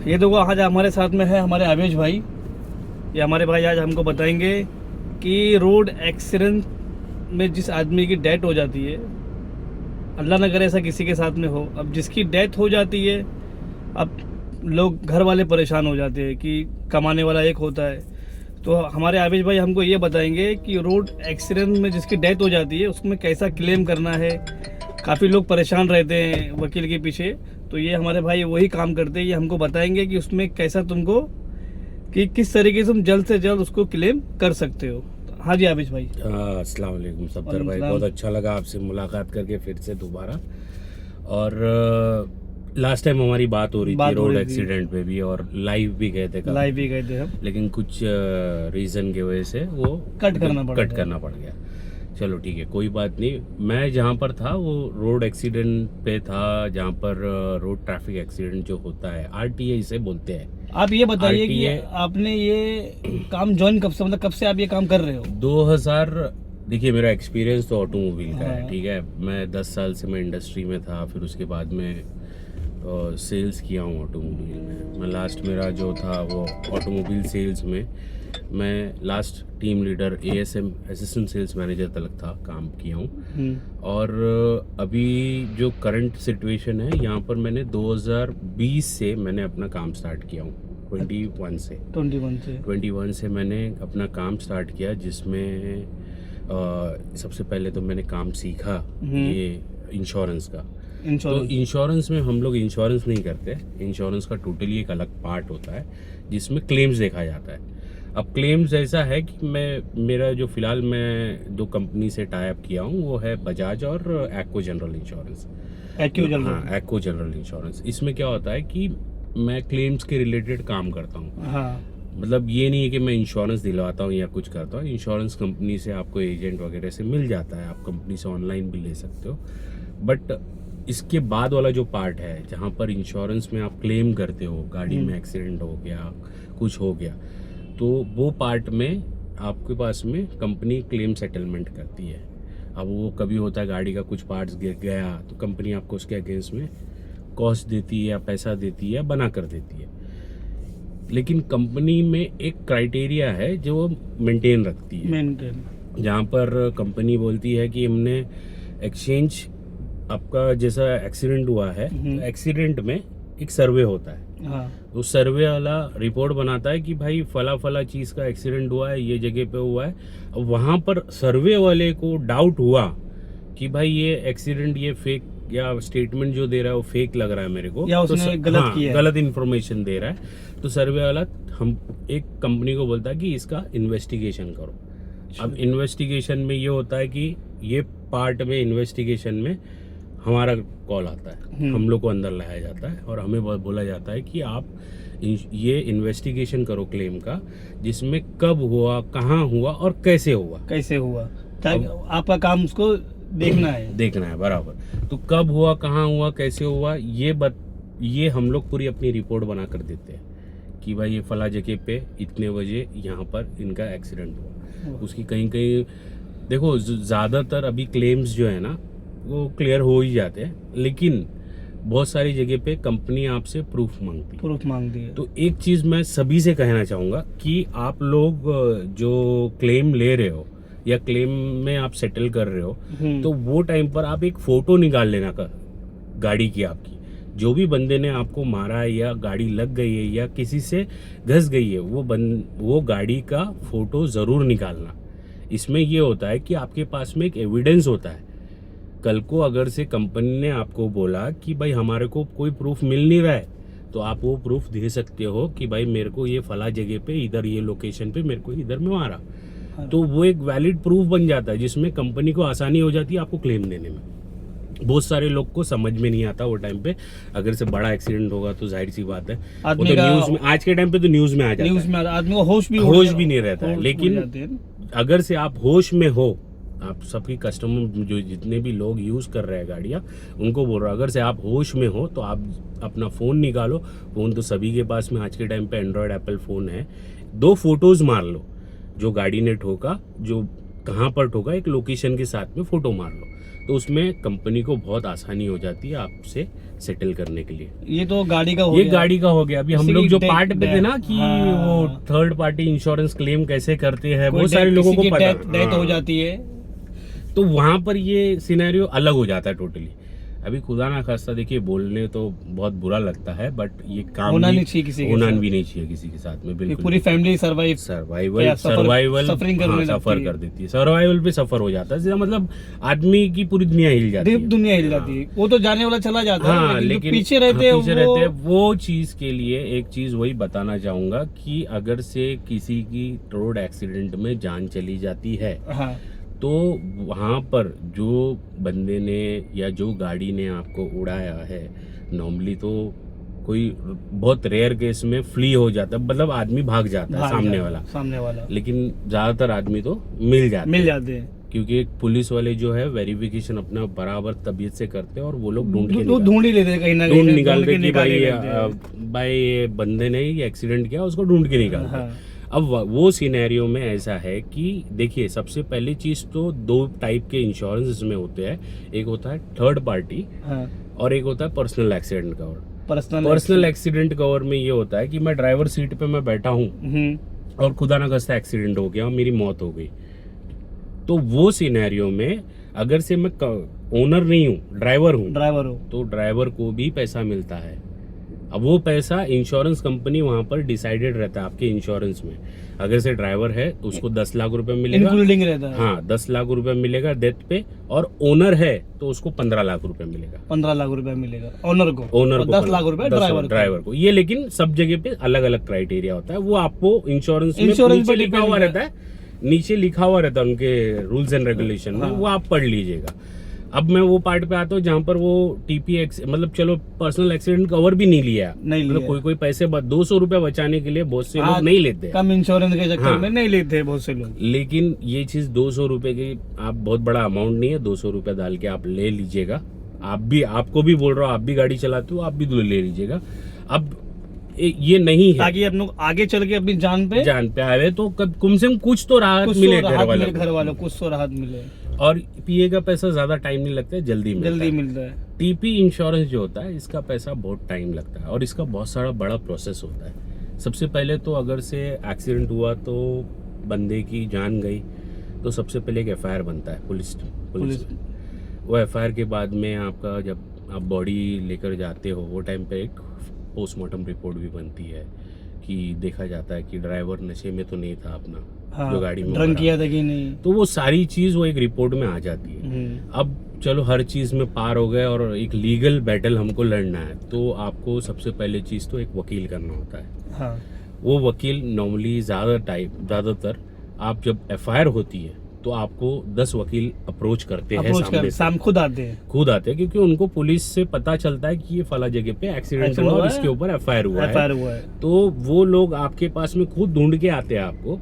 ये देखो आज हमारे साथ में है हमारे आवेश भाई। ये हमारे भाई आज हमको बताएंगे कि रोड एक्सीडेंट में जिस आदमी की डेथ हो जाती है, अल्लाह न करे ऐसा किसी के साथ में हो, अब जिसकी डेथ हो जाती है अब लोग घर वाले परेशान हो जाते हैं कि कमाने वाला एक होता है। तो हमारे आवेश भाई हमको ये बताएंगे कि रोड एक्सीडेंट में जिसकी डेथ हो जाती है उसमें कैसा क्लेम करना है। काफ़ी लोग परेशान रहते हैं वकील के पीछे, तो ये हमारे भाई वही काम करते हैं। ये हमको बताएंगे कि उसमें कैसा तुमको कि किस तरीके से तुम जल्द से जल्द उसको क्लेम कर सकते हो। हाँ जी आवेश भाई। अस्सलाम वालेकुम सफदर भाई, बहुत अच्छा लगा आपसे मुलाकात करके फिर से दोबारा। और लास्ट टाइम हमारी बात हो रही थी रोड एक्सीडेंट पे भी, और लाइव भी गए थे हम, लेकिन कुछ रीज़न की वजह से वो कट करना पड़ गया। चलो ठीक है, कोई बात नहीं। मैं जहाँ पर था वो रोड एक्सीडेंट पे था, जहाँ पर रोड ट्रैफिक एक्सीडेंट जो होता है RTA इसे बोलते हैं। आप ये बताइए कि आपने ये काम ज्वाइन कब से, मतलब कब से आप ये काम कर रहे हो? 2000। देखिए मेरा एक्सपीरियंस तो ऑटोमोबाइल का है, ठीक है। मैं 10 साल से मैं इंडस्ट्री में था, फिर उसके बाद में सेल्स किया हूँ ऑटोमोबाइल में। मैं लास्ट मेरा जो था वो ऑटोमोबाइल सेल्स में मैं last team leader ASM assistant sales manager तक था, काम किया हूँ। और अभी जो करंट सिचुएशन है यहाँ पर, मैंने 2020 से मैंने अपना काम स्टार्ट किया हूँ। 21 से मैंने अपना काम स्टार्ट किया, जिसमें सबसे पहले तो मैंने काम सीखा ये इंश्योरेंस का। तो इंश्योरेंस में हम लोग इंश्योरेंस नहीं करते, इंश्योरेंस का टोटली एक अलग पार्ट होता है जिसमें क्लेम्स देखा जाता है। अब क्लेम्स ऐसा है कि मेरा जो फिलहाल मैं दो कंपनी से टाई अप किया हूँ वो है बजाज और एक्को जनरल इंश्योरेंस। एक्को जनरल इंश्योरेंस। इसमें क्या होता है कि मैं क्लेम्स के रिलेटेड काम करता हूँ। मतलब ये नहीं है कि मैं इंश्योरेंस दिलवाता हूँ या कुछ करता हूँ। इंश्योरेंस कंपनी से आपको एजेंट वगैरह से मिल जाता है, आप कंपनी से ऑनलाइन भी ले सकते हो। बट इसके बाद वाला जो पार्ट है जहाँ पर इंश्योरेंस में आप क्लेम करते हो, गाड़ी में एक्सीडेंट हो गया, कुछ हो गया, तो वो पार्ट में आपके पास में कंपनी क्लेम सेटलमेंट करती है। अब वो कभी होता है गाड़ी का कुछ पार्ट्स गिर गया तो कंपनी आपको उसके अगेंस्ट में कॉस्ट देती है या पैसा देती है या बना कर देती है। लेकिन कंपनी में एक क्राइटेरिया है जो वो मेंटेन रखती है, जहाँ पर कंपनी बोलती है कि हमने एक्सचेंज, आपका जैसा एक्सीडेंट हुआ है, एक्सीडेंट में एक सर्वे होता है। तो सर्वे वाला रिपोर्ट बनाता है कि भाई फला फला चीज का एक्सीडेंट हुआ है, ये जगह पे हुआ है। अब वहां पर सर्वे वाले को डाउट हुआ कि भाई ये एक्सीडेंट, ये फेक, या स्टेटमेंट जो दे रहा है वो फेक लग रहा है मेरे को, या उसने गलत इन्फॉर्मेशन दे रहा है, तो सर्वे वाला हम एक कंपनी को बोलता है कि इसका इन्वेस्टिगेशन करो। अब इन्वेस्टिगेशन में ये होता है कि ये पार्ट में इन्वेस्टिगेशन में हमारा कॉल आता है, हम लोग को अंदर लाया जाता है और हमें बोला जाता है कि आप ये इन्वेस्टिगेशन करो क्लेम का, जिसमें कब हुआ, कहाँ हुआ और कैसे हुआ आपका काम उसको देखना है बराबर। तो कब हुआ, कहाँ हुआ, कैसे हुआ, ये हम लोग पूरी अपनी रिपोर्ट बना कर देते हैं कि भाई ये फला जगह पे इतने बजे यहाँ पर इनका एक्सीडेंट हुआ। उसकी कहीं कहीं देखो ज़्यादातर अभी क्लेम्स जो है ना वो क्लियर हो ही जाते हैं, लेकिन बहुत सारी जगह पे कंपनी आपसे प्रूफ मांगती है। तो एक चीज मैं सभी से कहना चाहूंगा कि आप लोग जो क्लेम ले रहे हो या क्लेम में आप सेटल कर रहे हो, तो वो टाइम पर आप एक फोटो निकाल लेना गाड़ी की, आपकी जो भी बंदे ने आपको मारा है या गाड़ी लग गई है या किसी से घस गई है, वो गाड़ी का फोटो जरूर निकालना। इसमें ये होता है कि आपके पास में एक एविडेंस होता है। कल को अगर से कंपनी ने आपको बोला कि भाई हमारे को कोई प्रूफ मिल नहीं रहा है, तो आप वो प्रूफ दे सकते हो कि भाई मेरे को ये फला जगह पे इधर ये लोकेशन पे मेरे को इधर में मारा। तो वो एक वैलिड प्रूफ बन जाता है, जिसमें कंपनी को आसानी हो जाती है आपको क्लेम देने में। बहुत सारे लोग को समझ में नहीं आता वो टाइम पे, अगर से बड़ा एक्सीडेंट होगा तो जाहिर सी बात है वो तो न्यूज में, आज के टाइम पे तो न्यूज में आ जाता है, आदमी को होश भी नहीं रहता है। लेकिन अगर से आप होश में हो, आप सबकी कस्टमर जो जितने भी लोग यूज़ कर रहे हैं गाड़ियाँ, उनको बोल रहा हूँ अगर से आप होश में हो तो आप अपना फ़ोन निकालो। फ़ोन तो सभी के पास में आज के टाइम पे एंड्रॉयड एप्पल फ़ोन है। 2 फोटोज़ मार लो, जो गाड़ी ने ठोका, जो कहाँ पर ठोका, एक लोकेशन के साथ में फ़ोटो मार लो, तो उसमें कंपनी को बहुत आसानी हो जाती है आपसे सेटल करने के लिए। ये तो गाड़ी का हो ये गया। गाड़ी का हो गया। अभी हम किसी लोग की जो death- पार्ट पे थे ना कि हाँ। वो थर्ड पार्टी इंश्योरेंस क्लेम कैसे करते हैं, कोई बहुत सारे death- लोगों किसी को की पता। डेथ हो हाँ। जाती है। तो वहां पर ये सिनेरियो अलग हो जाता है टोटली। अभी खुदा ना खास्ता देखिए, बोलने तो बहुत बुरा लगता है, बट ये काम होना भी नहीं चाहिए किसी के होना साथ। भी नहीं चाहिए किसी के साथ में, ये बिल्कुल। पूरी फैमिली सर्वाइवल सफरिंग करने सफर लगती है। कर देती है, सर्वाइवल पे सफर हो जाता है सीधा, मतलब आदमी की पूरी दुनिया हिल जाती है। दुनिया हिल जाती है। वो तो जाने वाला चला जाता हाँ, है, लेकिन जो लेकिन पीछे रहते हैं वो चीज के लिए एक चीज वही बताना चाहूंगा कि अगर से किसी की रोड एक्सीडेंट में जान चली जाती है, हाँ, तो वहाँ पर जो बंदे ने या जो गाड़ी ने आपको उड़ाया है, नॉर्मली तो कोई बहुत रेयर केस में फ्ली हो जाता है, मतलब आदमी भाग जाता है सामने वाला, लेकिन ज्यादातर आदमी तो मिल जाते हैं। क्योंकि पुलिस वाले जो है वेरिफिकेशन अपना बराबर तबीयत से करते हैं और वो लोग ढूंढ ही लेते हैं, कहीं ना ढूंढ कहीं निकालते कि निकाल भाई ये बंदे ने ये एक्सीडेंट किया, उसको ढूंढ के निकालते हैं। हाँ। अब वो सिनेरियो में ऐसा है कि देखिए, सबसे पहली चीज तो दो टाइप के इंश्योरेंस इसमें होते हैं। एक होता है थर्ड पार्टी, हाँ। और एक होता है personal accident cover. Personal accident cover में ये होता है कि मैं ड्राइवर सीट पे मैं बैठा हूँ और खुदा ना खास्ता एक्सीडेंट हो गया और मेरी मौत हो गई, तो वो सिनेरियो में अगर से मैं ओनर नहीं हूँ, ड्राइवर हूँ, तो ड्राइवर को भी पैसा मिलता है। अब वो पैसा इंश्योरेंस कंपनी वहां पर डिसाइडेड रहता है आपके इंश्योरेंस में। अगर से ड्राइवर है तो उसको 10 लाख रुपए मिलेगा, इंक्लूडिंग रहता है। हाँ, 10 लाख रुपए मिलेगा डेथ पे, और ओनर है तो उसको 15 लाख रुपए मिलेगा। 15 लाख रुपए मिलेगा ओनर को, 10 लाख रुपए ड्राइवर को। ये लेकिन सब जगह पे अलग अलग क्राइटेरिया होता है, वो आपको इंश्योरेंस में पे लिखा हुआ रहता है, नीचे लिखा हुआ रहता है उनके रूल्स एंड रेगुलेशन में, वो आप पढ़ लीजिएगा। अब मैं वो पार्ट पे आता हूँ जहाँ पर वो टीपीएक्स, मतलब चलो पर्सनल एक्सीडेंट कवर भी नहीं लिया, मतलब कोई पैसे 200 रुपए बचाने के लिए बहुत से लोग नहीं लेते, कम इंश्योरेंस के चक्कर में नहीं लेते बहुत से लोग। लेकिन ये चीज 200 रुपए की आप बहुत बड़ा अमाउंट नहीं है, 200 रुपए डाल के आप ले लीजिएगा। आपको भी बोल रहा हूँ, आप भी गाड़ी चलाते हो, आप भी ले लीजिएगा। अब ये नहीं है ताकि हम लोग आगे चल के अपनी जान पे आए तो कम से कम कुछ तो राहत मिले घर वालों, कुछ तो राहत मिले। और पीए का पैसा ज्यादा टाइम नहीं लगता है, जल्दी मिलता है। टीपी इंश्योरेंस जो होता है, इसका पैसा बहुत टाइम लगता है और इसका बहुत सारा बड़ा प्रोसेस होता है। सबसे पहले तो अगर से एक्सीडेंट हुआ तो बंदे की जान गई, तो सबसे पहले एक एफआईआर बनता है पुलिस। वो एफआईआर के बाद में आपका जब आप बॉडी लेकर जाते हो, वो टाइम पे एक पोस्टमार्टम रिपोर्ट भी बनती है कि देखा जाता है कि ड्राइवर नशे में तो नहीं था अपना, हाँ, जो गाड़ी में ड्रंक किया था कि नहीं, तो वो सारी चीज वो एक रिपोर्ट में आ जाती है। अब चलो हर चीज में पार हो गए और एक लीगल बैटल हमको लड़ना है, तो आपको सबसे पहले चीज तो एक वकील करना होता है। हाँ। वो वकील नॉर्मली ज्यादातर आप जब एफआईआर होती है तो आपको 10 वकील अप्रोच करते हैं, खुद आते हैं, क्योंकि उनको पुलिस से पता चलता है कि ये फला जगह पे एक्सीडेंट हुआ और इसके ऊपर एफआईआर हुआ है, तो वो लोग आपके पास में खुद ढूंढ के आते हैं आपको,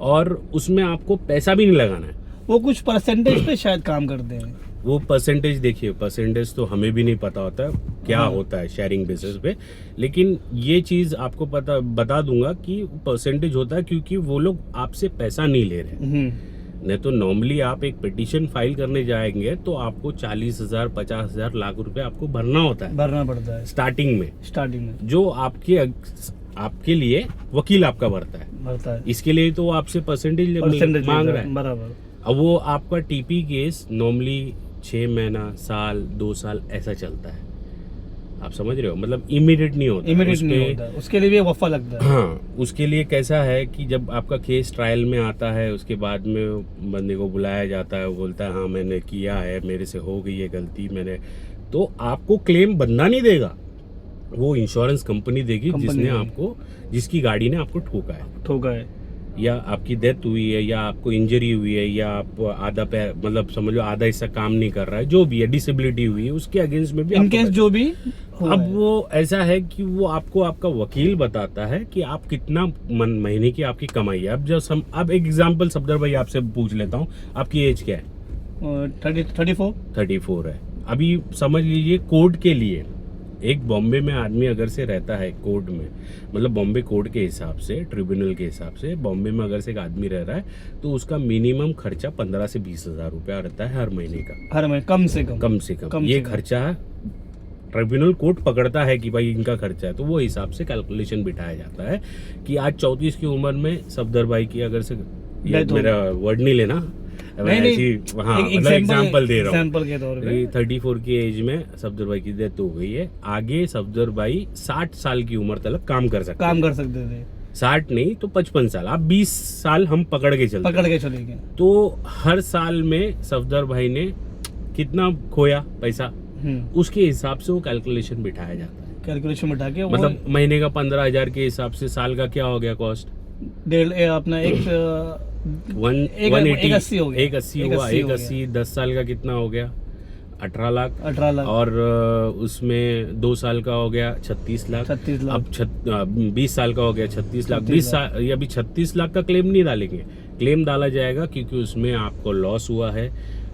और उसमें आपको पैसा भी नहीं लगाना है। वो कुछ परसेंटेज पे शायद काम करते हैं। वो परसेंटेज देखिए, परसेंटेज तो हमें भी नहीं पता होता है क्या होता है शेयरिंग बेसिस पे, लेकिन ये चीज आपको बता दूंगा कि परसेंटेज होता है क्योंकि वो लोग आपसे पैसा नहीं ले रहे। नहीं तो नॉर्मली आप एक पिटीशन फाइल करने जाएंगे तो आपको 40,000, 50,000, लाख रुपए आपको भरना पड़ता है स्टार्टिंग में, जो आपके लिए वकील आपका भरता है। इसके लिए तो आपसे परसेंटेज मांग रहा है बराबर। अब वो आपका टीपी केस नॉर्मली 6 महीना, साल, 2 साल ऐसा चलता है, आप समझ रहे हो, मतलब इमीडिएट नहीं होता, उसके लिए भी वफा लगता है। हाँ, उसके लिए कैसा है कि जब आपका केस ट्रायल में आता है, उसके बाद में बंदे को बुलाया जाता है, वो बोलता है हाँ मैंने किया है, मेरे से हो गई है गलती, मैंने, तो आपको क्लेम बंदा नहीं देगा, वो इंश्योरेंस कंपनी देगी जिसकी गाड़ी ने आपको ठोका है, या आपकी डेथ हुई है, या आपको इंजरी हुई है, या आप आधा पैर, मतलब समझ लो आधा हिस्सा काम नहीं कर रहा है, जो भी है, डिसेबिलिटी हुई है, उसके अगेंस्ट में भी इनकेस जो भी। अब वो ऐसा है कि वो आपको आपका वकील बताता है कि आप कितना महीने की आपकी कमाई है। अब एक एग्जांपल सफदर भाई आपसे पूछ लेता हूँ, आपकी एज क्या है? 34 है। अभी समझ लीजिए कोर्ट के लिए एक बॉम्बे में आदमी अगर से रहता है कोर्ट में, मतलब बॉम्बे कोर्ट के हिसाब से, ट्रिब्यूनल के हिसाब से बॉम्बे में अगर से एक आदमी रह रहा है तो उसका मिनिमम खर्चा 15 से 20 हजार रुपया रहता है हर महीने का, कम से कम ये खर्चा ट्रिब्यूनल कोर्ट पकड़ता है कि भाई इनका खर्चा है, तो वो हिसाब से कैलकुलेशन बिठाया जाता है कि आज 34 की उम्र में सफदर भाई की अगर से, ये मेरा वर्ड नहीं लेना, हाँ मतलब एग्जाम्पल दे रहा हूँ, के तौर पे 34 की एज में सफदर भाई की डेथ हो गई है। आगे सफदर भाई 60 साल की उम्र तक काम कर सकते थे। 60 नहीं तो 55 साल, आप 20 साल हम पकड़ के चलेंगे। तो हर साल में सफदर भाई ने कितना खोया पैसा, उसके हिसाब से वो कैलकुलेशन बिठाया जाता है। कैलकुलेशन बिठा के मतलब महीने का 15,000 के हिसाब से साल का क्या हो गया कॉस्ट, अपना एक 180 हो गया, 180 10 साल का कितना हो गया, 18 लाख। और उसमें 2 साल का हो गया 36 लाख। अब 20 साल का हो गया 36 लाख। 20 साल, ये अभी 36 लाख का क्लेम नहीं डालेंगे, क्लेम डाला जाएगा क्योंकि उसमें आपको लॉस हुआ है,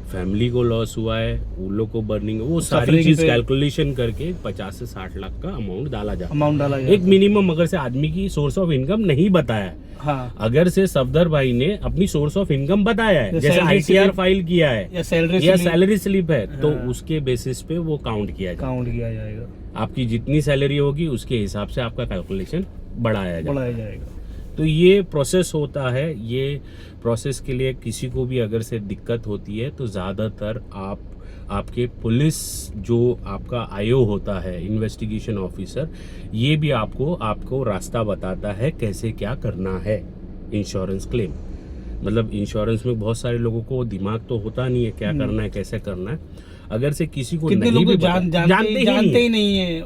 फैमिली को लॉस हुआ है, उन लोग को बर्निंग, वो सारी चीज कैलकुलेशन करके 50 से 60 लाख का अमाउंट डाला जाता है। एक मिनिमम अगर से आदमी की सोर्स ऑफ इनकम नहीं बताया है, हाँ। अगर से सफदर भाई ने अपनी सोर्स ऑफ इनकम बताया है, जैसे ITR फाइल किया है या सैलरी स्लिप है, तो उसके बेसिस पे वो काउंट किया जाएगा। आपकी जितनी सैलरी होगी उसके हिसाब से आपका कैलकुलेशन बढ़ाया जाएगा। तो ये प्रोसेस होता है। ये प्रोसेस के लिए किसी को भी अगर से दिक्कत होती है तो ज़्यादातर आपके पुलिस जो आपका आईओ होता है, इन्वेस्टिगेशन ऑफिसर, ये भी आपको रास्ता बताता है कैसे क्या करना है इंश्योरेंस क्लेम। मतलब इंश्योरेंस में बहुत सारे लोगों को दिमाग तो होता नहीं है क्या करना है कैसे करना है। अगर से किसी को नहीं भी जानते ही नहीं है,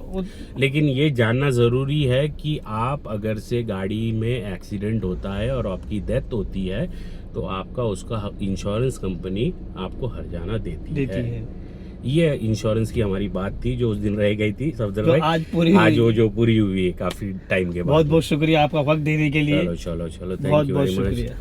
लेकिन ये जानना जरूरी है कि आप अगर से गाड़ी में एक्सीडेंट होता है और आपकी डेथ होती है तो आपका उसका इंश्योरेंस कंपनी आपको हर्जाना देती है। ये इंश्योरेंस की हमारी बात थी जो उस दिन रह गई थी सफदर भाई, आज वो पूरी हुई है काफी टाइम के बाद। बहुत बहुत शुक्रिया आपका वक्त देने के लिए। चलो थैंक यू वेरी मच।